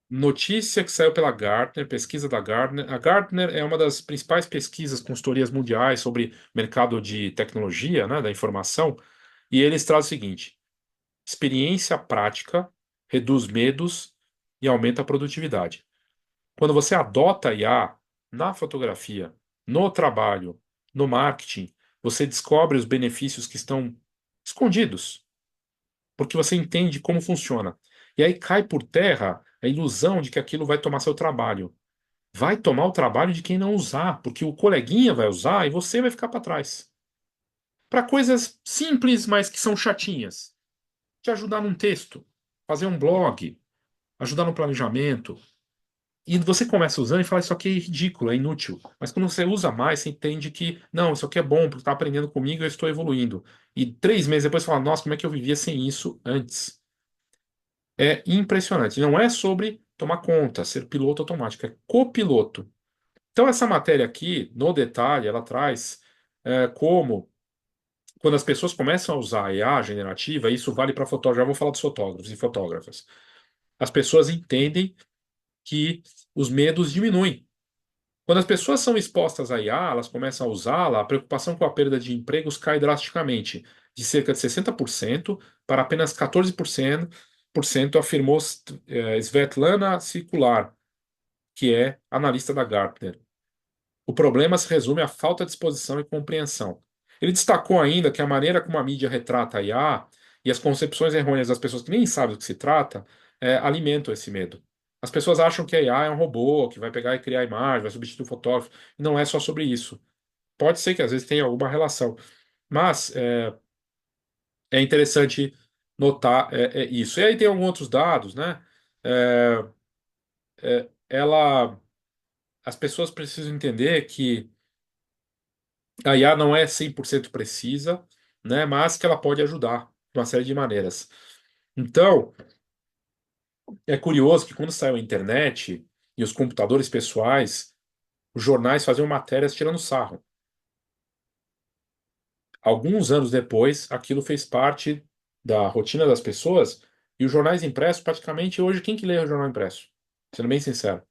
Notícia que saiu pela Gartner, pesquisa da Gartner. A Gartner é uma das principais pesquisas, consultorias mundiais sobre mercado de tecnologia, né, da informação, e eles trazem o seguinte: experiência prática reduz medos e aumenta a produtividade. Quando você adota IA na fotografia, no trabalho, no marketing, você descobre os benefícios que estão escondidos, porque você entende como funciona. E aí cai por terra a ilusão de que aquilo vai tomar seu trabalho. Vai tomar o trabalho de quem não usar, porque o coleguinha vai usar e você vai ficar para trás. Para coisas simples, mas que são chatinhas. Te ajudar num texto, fazer um blog, ajudar no planejamento. E você começa usando e fala, isso aqui é ridículo, é inútil. Mas quando você usa mais, você entende que, não, isso aqui é bom, porque está aprendendo comigo e eu estou evoluindo. E 3 meses depois você fala, nossa, como é que eu vivia sem isso antes? É impressionante. Não é sobre tomar conta, ser piloto automático, é copiloto. Então, essa matéria aqui, no detalhe, ela traz como, quando as pessoas começam a usar a IA generativa, isso vale para fotógrafos, já vou falar dos fotógrafos e fotógrafas, as pessoas entendem que os medos diminuem. Quando as pessoas são expostas à IA, elas começam a usá-la, a preocupação com a perda de empregos cai drasticamente, de cerca de 60% para apenas 14%, afirmou Svetlana Sikular, que é analista da Gartner. O problema se resume à falta de exposição e compreensão. Ele destacou ainda que a maneira como a mídia retrata a IA e as concepções errôneas das pessoas que nem sabem do que se trata alimentam esse medo. As pessoas acham que a IA é um robô que vai pegar e criar imagem, vai substituir o fotógrafo. E não é só sobre isso. Pode ser que às vezes tenha alguma relação, mas é interessante notar isso. E aí tem alguns outros dados, né? É, as pessoas precisam entender que a IA não é 100% precisa, né, mas que ela pode ajudar de uma série de maneiras. Então, é curioso que quando saiu a internet e os computadores pessoais, os jornais faziam matérias tirando sarro. Alguns anos depois, aquilo fez parte da rotina das pessoas e os jornais impressos, praticamente hoje, quem que lê o jornal impresso? Sendo bem sincero.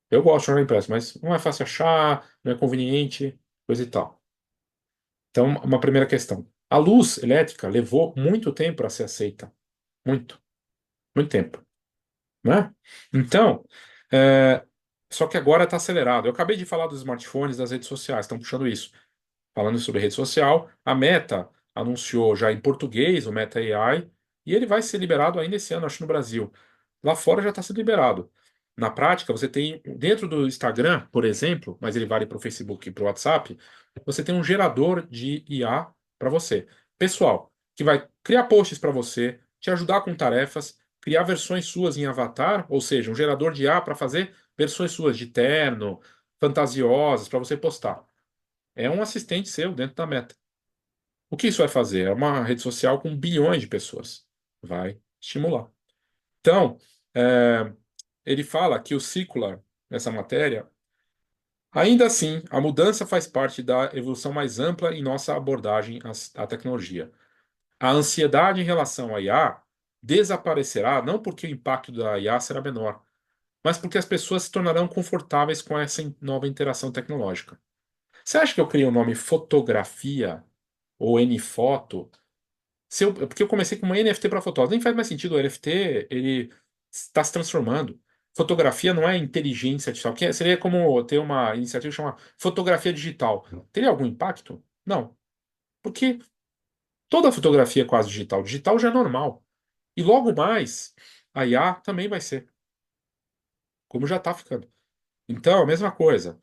Eu gosto de jornal impresso, mas não é fácil achar, não é conveniente, coisa e tal. Então, uma primeira questão. A luz elétrica levou muito tempo para ser aceita. Muito, muito tempo, né? Então, é, só que agora está acelerado. Eu acabei de falar dos smartphones, das redes sociais, estão puxando isso. Falando sobre rede social, a Meta anunciou já em português o Meta AI e ele vai ser liberado ainda esse ano, acho, no Brasil. Lá fora já está sendo liberado. Na prática, você tem, dentro do Instagram, por exemplo, mas ele vale para o Facebook e para o WhatsApp, você tem um gerador de IA para você. Pessoal, que vai criar posts para você, te ajudar com tarefas, criar versões suas em avatar, ou seja, um gerador de IA para fazer versões suas de terno, fantasiosas, para você postar. É um assistente seu dentro da Meta. O que isso vai fazer? É uma rede social com bilhões de pessoas. Vai estimular. Então, é, ele fala que o Circular, nessa matéria, ainda assim, a mudança faz parte da evolução mais ampla em nossa abordagem à tecnologia. A ansiedade em relação à IA desaparecerá não porque o impacto da IA será menor, mas porque as pessoas se tornarão confortáveis com essa nova interação tecnológica. Você acha que eu criei o nome fotografia ou Nfoto? Porque eu comecei com uma NFT para fotógrafo. Nem faz mais sentido. O NFT, ele está se transformando. Fotografia não é inteligência artificial. Seria como ter uma iniciativa chamada fotografia digital. Teria algum impacto? Não. Porque toda fotografia é quase digital. Digital já é normal. E logo mais, a IA também vai ser, como já está ficando. Então, a mesma coisa,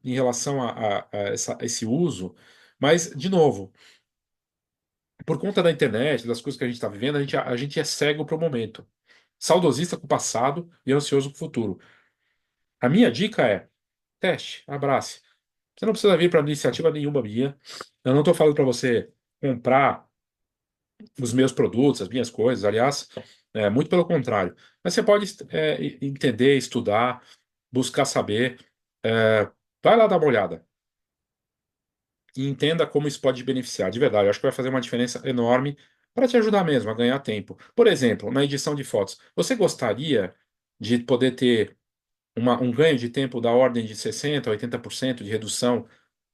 em relação a esse uso. Mas, de novo, por conta da internet, das coisas que a gente está vivendo, a gente é cego para o momento. Saudosista com o passado e ansioso com o futuro. A minha dica é: teste, abrace. Você não precisa vir para iniciativa nenhuma minha. Eu não estou falando para você comprar os meus produtos, as minhas coisas. Aliás, Muito pelo contrário. Mas você pode entender, estudar, buscar saber. É, vai lá dar uma olhada e entenda como isso pode te beneficiar. De verdade, eu acho que vai fazer uma diferença enorme para te ajudar mesmo a ganhar tempo. Por exemplo, na edição de fotos, você gostaria de poder ter um ganho de tempo da ordem de 60% a 80% de redução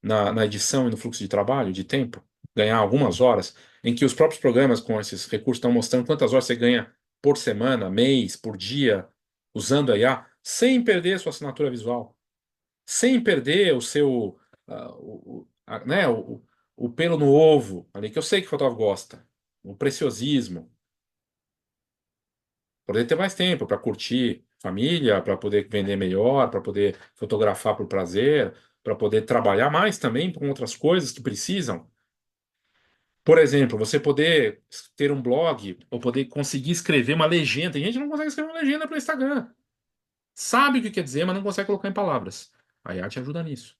na edição e no fluxo de trabalho, de tempo? Ganhar algumas horas, em que os próprios programas com esses recursos estão mostrando quantas horas você ganha por semana, mês, por dia, usando a IA, sem perder a sua assinatura visual, sem perder o seu, né, o pelo no ovo, ali, que eu sei que o fotógrafo gosta, o preciosismo, poder ter mais tempo para curtir família, para poder vender melhor, para poder fotografar por prazer, para poder trabalhar mais também com outras coisas que precisam. Por exemplo, você poder ter um blog ou poder conseguir escrever uma legenda. Tem gente que não consegue escrever uma legenda para o Instagram. Sabe o que quer dizer, mas não consegue colocar em palavras. A IA te ajuda nisso.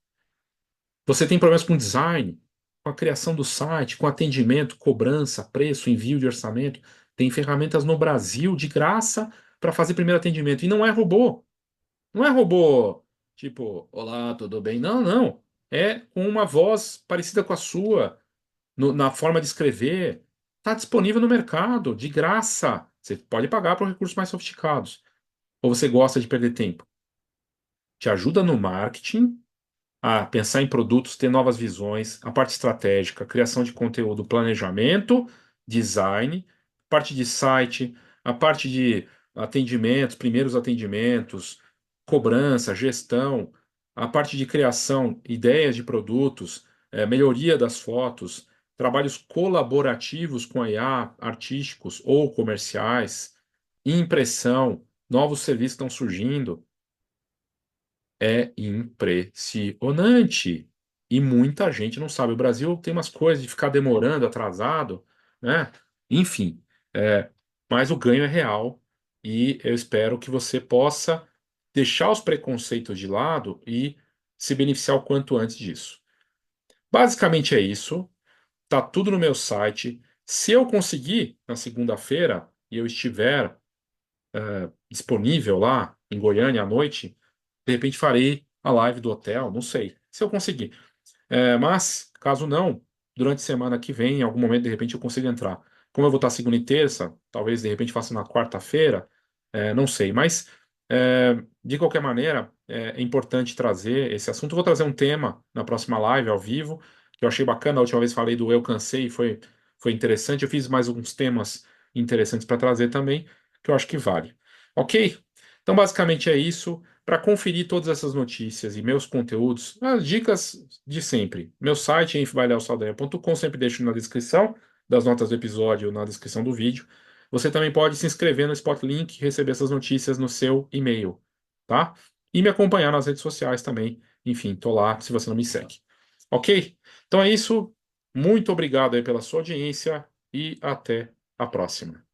Você tem problemas com design, com a criação do site, com atendimento, cobrança, preço, envio de orçamento. Tem ferramentas no Brasil de graça para fazer primeiro atendimento. E não é robô. Não é robô tipo, olá, tudo bem? Não, não. É com uma voz parecida com a sua, na forma de escrever. Está disponível no mercado, de graça. Você pode pagar por recursos mais sofisticados. Ou você gosta de perder tempo? Te ajuda no marketing a pensar em produtos, ter novas visões, a parte estratégica, criação de conteúdo, planejamento, design, parte de site, a parte de atendimentos, primeiros atendimentos, cobrança, gestão, a parte de criação, ideias de produtos, melhoria das fotos, trabalhos colaborativos com a IA, artísticos ou comerciais, impressão, novos serviços estão surgindo. É impressionante. E muita gente não sabe. O Brasil tem umas coisas de ficar demorando, atrasado, né? Enfim, mas o ganho é real e eu espero que você possa deixar os preconceitos de lado e se beneficiar o quanto antes disso. Basicamente é isso. Tá tudo no meu site. Se eu conseguir, na segunda-feira, e eu estiver disponível lá em Goiânia à noite, de repente farei a live do hotel, não sei, se eu conseguir. Mas, caso não, durante a semana que vem, em algum momento, de repente, eu consigo entrar. Como eu vou estar segunda e terça, talvez de repente faça na quarta-feira, não sei. Mas, de qualquer maneira, é importante trazer esse assunto. Eu vou trazer um tema na próxima live, ao vivo, que eu achei bacana. A última vez falei do Eu Cansei, foi interessante. Eu fiz mais alguns temas interessantes para trazer também, que eu acho que vale. Ok? Então, basicamente é isso. Para conferir todas essas notícias e meus conteúdos, as dicas de sempre. Meu site é infobaileosaldanha.com, sempre deixo na descrição das notas do episódio, na descrição do vídeo. Você também pode se inscrever no Spotlink e receber essas notícias no seu e-mail, tá? E me acompanhar nas redes sociais também. Enfim, tô lá se você não me segue. Ok? Então é isso. Muito obrigado aí pela sua audiência e até a próxima.